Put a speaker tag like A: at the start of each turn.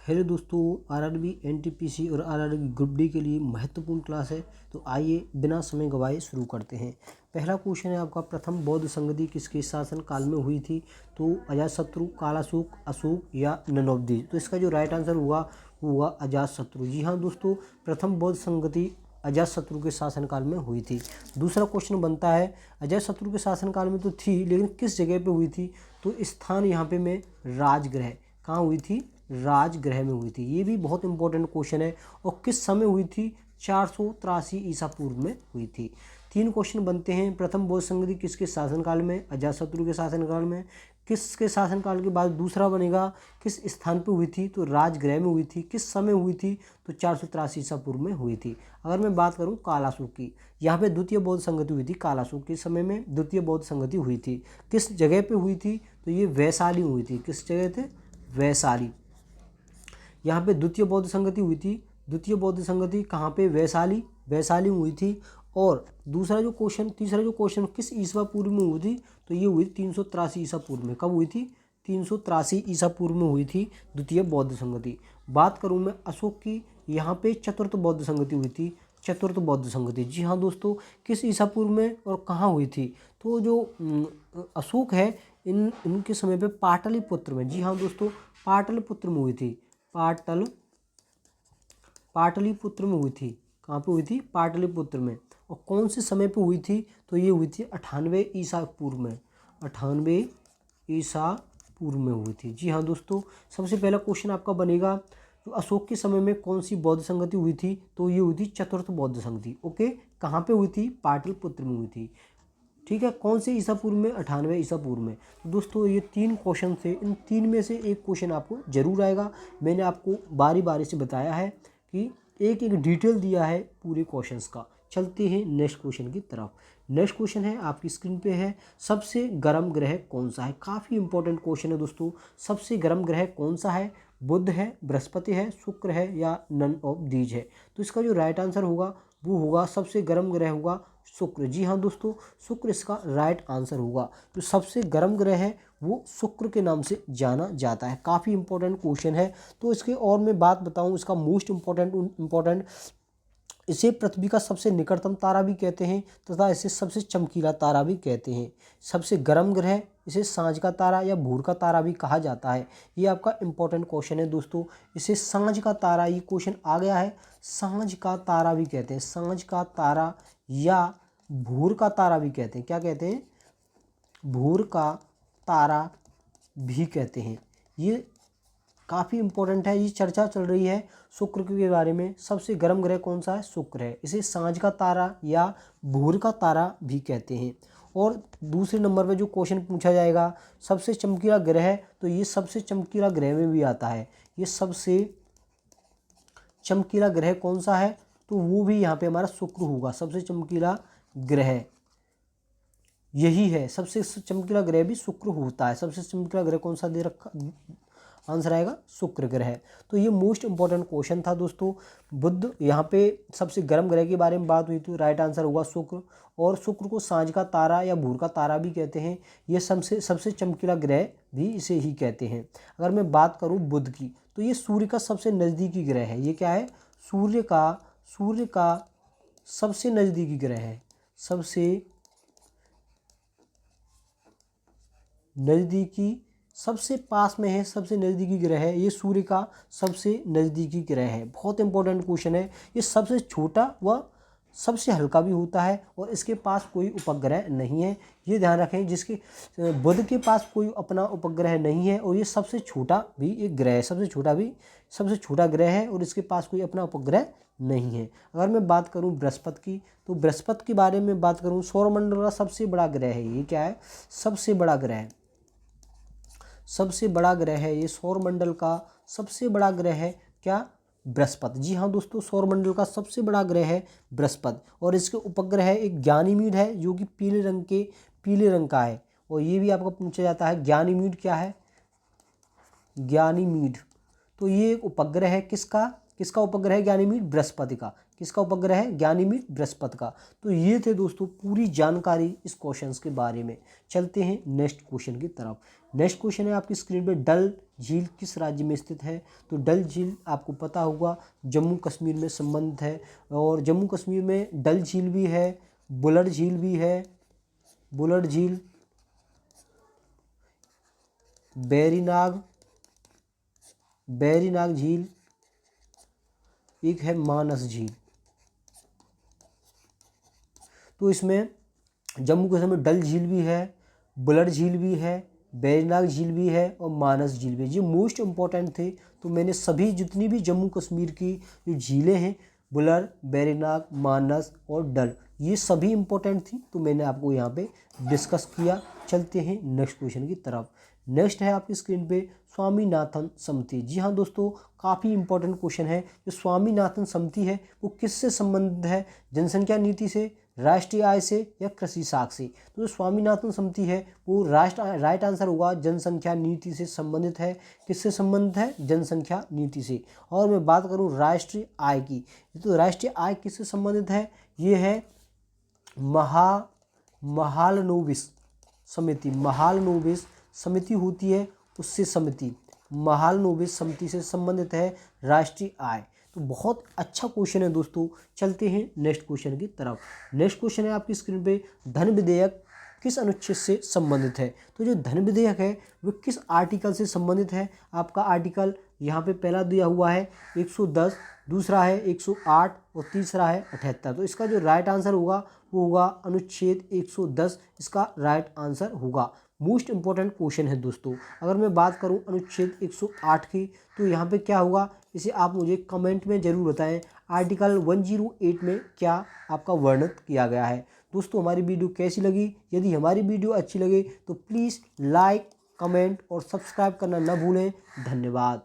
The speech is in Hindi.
A: हेलो दोस्तों, आरआरबी एनटीपीसी और आरआरबी ग्रुप डी के लिए महत्वपूर्ण क्लास है। तो आइए बिना समय गवाए शुरू करते हैं। पहला क्वेश्चन है आपका, प्रथम बौद्ध संगति किसके शासन काल में हुई थी? तो अजातशत्रु, कालाशोक, अशोक या ननौबदीज। तो इसका जो राइट आंसर हुआ वो हुआ अजातशत्रु। जी हाँ दोस्तों, प्रथम बौद्ध संगति अजातशत्रु के शासनकाल में हुई थी। दूसरा क्वेश्चन बनता है, अजातशत्रु के शासनकाल में तो थी लेकिन किस जगह पे हुई थी? तो स्थान यहाँ पे में राजगृह। कहाँ हुई थी? राजगृह में हुई थी। ये भी बहुत इंपॉर्टेंट क्वेश्चन है। और किस समय हुई थी? 483 ईसा पूर्व में हुई थी। तीन क्वेश्चन बनते हैं, प्रथम बौद्ध संगति किसके शासनकाल में? अजातशत्रु के शासनकाल में। किसके शासनकाल के बाद दूसरा बनेगा, किस स्थान पे हुई थी? तो राजगृह में हुई थी। किस समय हुई थी? तो 483 ईसा पूर्व में हुई थी। अगर मैं बात करूं कालाशोक की, यहाँ पे द्वितीय बौद्ध संगति हुई थी। कालाशोक के समय में द्वितीय बौद्ध संगति हुई थी। किस जगह पे हुई थी? तो ये वैशाली हुई थी। किस जगह थे? वैशाली। यहाँ पे द्वितीय बौद्ध संगति हुई थी। द्वितीय बौद्ध संगति कहाँ पे? वैशाली। वैशाली में हुई थी। और तीसरा जो क्वेश्चन किस ईसा पूर्व में हुई थी? तो ये हुई 383 ईसा पूर्व में। कब हुई थी? 383 ईसा पूर्व में हुई थी द्वितीय बौद्ध संगति। बात करूँ मैं अशोक की, यहाँ पे चतुर्थ बौद्ध संगति हुई थी। चतुर्थ बौद्ध संगति, जी हाँ दोस्तों, किस ईसा पूर्व में और कहाँ हुई थी? तो जो अशोक है, इनके समय पे पाटलिपुत्र में, जी हाँ दोस्तों, पाटलिपुत्र में हुई थी। पाटलिपुत्र में हुई थी। कहाँ पे हुई थी? पाटलिपुत्र में। और कौन से समय पे हुई थी? तो ये हुई थी 98 ईसा पूर्व में। 98 ईसा पूर्व में हुई थी। जी हाँ दोस्तों, सबसे पहला क्वेश्चन आपका बनेगा, तो अशोक के समय में कौन सी बौद्ध संगति हुई थी? तो ये हुई थी चतुर्थ बौद्ध संगति। ओके, कहाँ पे हुई थी? पाटलिपुत्र में हुई थी। ठीक है, कौन से ईसा पूर्व में? 98 ईसा पूर्व में। तो दोस्तों ये तीन क्वेश्चन थे, इन तीन में से एक क्वेश्चन आपको जरूर आएगा। मैंने आपको बारी बारी से बताया है कि एक एक डिटेल दिया है पूरे क्वेश्चंस का। चलते हैं नेक्स्ट क्वेश्चन की तरफ। नेक्स्ट क्वेश्चन है आपकी स्क्रीन पे है, सबसे गर्म ग्रह कौन सा है? काफ़ी इंपॉर्टेंट क्वेश्चन है दोस्तों। सबसे गर्म ग्रह कौन सा है? बुध है, बृहस्पति है, शुक्र है या नन ऑफ दीज है? तो इसका जो राइट आंसर होगा वो होगा, सबसे गर्म ग्रह होगा शुक्र। जी हाँ दोस्तों, शुक्र इसका राइट आंसर होगा। जो सबसे गर्म ग्रह है वो शुक्र के नाम से जाना जाता है। काफ़ी इंपॉर्टेंट क्वेश्चन है। तो इसके और मैं बात बताऊं, इसका मोस्ट इम्पोर्टेंट, इसे पृथ्वी का सबसे निकटतम तारा भी कहते हैं तथा इसे सबसे चमकीला तारा भी कहते हैं। सबसे गर्म ग्रह, इसे सांझ का तारा या भूर का तारा भी कहा जाता है। ये आपका इंपॉर्टेंट क्वेश्चन है दोस्तों। इसे सांझ का तारा, ये क्वेश्चन आ गया है, सांझ का तारा भी कहते हैं। सांझ का तारा या भूर का तारा भी कहते हैं। क्या कहते हैं? भूर का तारा भी कहते हैं। ये काफ़ी इंपॉर्टेंट है। ये चर्चा चल रही है शुक्र के बारे में। सबसे गर्म ग्रह कौन सा है? शुक्र है। इसे सांझ का तारा या भूर का तारा भी कहते हैं। और दूसरे नंबर पे जो क्वेश्चन पूछा जाएगा, सबसे चमकीला ग्रह, तो ये सबसे चमकीला ग्रह में भी आता है। ये सबसे चमकीला ग्रह कौन सा है? तो वो भी यहाँ पे हमारा शुक्र होगा। सबसे चमकीला ग्रह यही है। सबसे चमकीला ग्रह भी शुक्र होता है। सबसे चमकीला ग्रह कौन सा दे रखा? आंसर आएगा शुक्र ग्रह। तो ये मोस्ट इंपॉर्टेंट क्वेश्चन था दोस्तों। बुध, यहाँ पे सबसे गर्म ग्रह के बारे में बात हुई थी। राइट आंसर होगा शुक्र। और शुक्र को सांझ का तारा या भूर का तारा भी कहते हैं। ये सबसे चमकीला ग्रह भी इसे ही कहते हैं। अगर मैं बात करूँ बुध की, तो ये सूर्य का सबसे नज़दीकी ग्रह है। ये क्या है? सूर्य का सबसे नज़दीकी ग्रह है। सबसे नज़दीकी, सबसे पास में है, सबसे नज़दीकी ग्रह है। ये सूर्य का सबसे नज़दीकी ग्रह है। बहुत इंपॉर्टेंट क्वेश्चन है। ये सबसे छोटा व सबसे हल्का भी होता है और इसके पास कोई उपग्रह नहीं है। ये ध्यान रखें, जिसके बुध के पास कोई अपना उपग्रह नहीं है और ये सबसे छोटा भी एक ग्रह है। सबसे छोटा ग्रह है और इसके पास कोई अपना उपग्रह नहीं है। अगर मैं बात करूं बृहस्पति की, तो बृहस्पति के बारे में बात करूं, सौरमंडल का सबसे बड़ा ग्रह है। ये क्या है? सबसे बड़ा ग्रह है। ये सौरमंडल का सबसे बड़ा ग्रह है। क्या? बृहस्पति। जी हाँ दोस्तों, सौरमंडल का सबसे बड़ा ग्रह है बृहस्पति। और इसके उपग्रह एक ज्ञानीमीड है, जो कि पीले रंग का है। और ये भी आपको पूछा जाता है, ज्ञानीमीड क्या है? ज्ञानीमीड, तो ये एक उपग्रह है। किसका उपग्रह है? ज्ञानीमीड, बृहस्पति का। किसका उपग्रह है? ज्ञानीमीड, बृहस्पति का। तो ये थे दोस्तों पूरी जानकारी इस क्वेश्चन के बारे में। चलते हैं नेक्स्ट क्वेश्चन की तरफ। नेक्स्ट क्वेश्चन है आपकी स्क्रीन पे, डल झील किस राज्य में स्थित है? तो डल झील आपको पता होगा जम्मू कश्मीर में संबंधित है, और जम्मू कश्मीर में डल झील भी है, बुलर झील भी है, बुलर झील, बैरीनाग झील, एक है मानस झील। तो इसमें जम्मू कश्मीर में डल झील भी है, बुलर झील भी है, बैरीनाग झील भी है और मानस झील भी है। ये मोस्ट इम्पॉर्टेंट थे, तो मैंने सभी जितनी भी जम्मू कश्मीर की जो झीलें हैं, बुलर, बैरीनाग, मानस और डल, ये सभी इम्पोर्टेंट थी, तो मैंने आपको यहाँ पे डिस्कस किया। चलते हैं नेक्स्ट क्वेश्चन की तरफ। नेक्स्ट है आपकी स्क्रीन पे स्वामीनाथन समिति। जी हाँ दोस्तों, काफ़ी इंपॉर्टेंट क्वेश्चन है। जो स्वामीनाथन समिति है वो किससे संबंधित है? जनसंख्या नीति से, राष्ट्रीय आय से या कृषि साख से? तो जो स्वामीनाथन समिति है वो राइट आंसर होगा जनसंख्या नीति से संबंधित है। किससे संबंधित है? जनसंख्या नीति से। और मैं बात करूं राष्ट्रीय आय की, तो राष्ट्रीय आय किससे संबंधित है? ये है महालनोबिस समिति। महालनोबिस समिति होती है, उससे समिति महालनोबिस समिति से संबंधित है राष्ट्रीय आय। तो बहुत अच्छा क्वेश्चन है दोस्तों। चलते हैं नेक्स्ट क्वेश्चन की तरफ। नेक्स्ट क्वेश्चन है आपकी स्क्रीन पे, धन विधेयक किस अनुच्छेद से संबंधित है? तो जो धन विधेयक है वो किस आर्टिकल से संबंधित है? आपका आर्टिकल यहाँ पे पहला दिया हुआ है 110, दूसरा है 108 और तीसरा है 78। तो इसका जो राइट आंसर होगा वो होगा अनुच्छेद 110, इसका राइट आंसर होगा। मोस्ट इंपॉर्टेंट क्वेश्चन है दोस्तों। अगर मैं बात करूं अनुच्छेद 108 की, तो यहाँ पे क्या होगा इसे आप मुझे कमेंट में ज़रूर बताएं, आर्टिकल 108 में क्या आपका वर्णित किया गया है। दोस्तों हमारी वीडियो कैसी लगी? यदि हमारी वीडियो अच्छी लगे तो प्लीज़ लाइक, कमेंट और सब्सक्राइब करना न भूलें। धन्यवाद।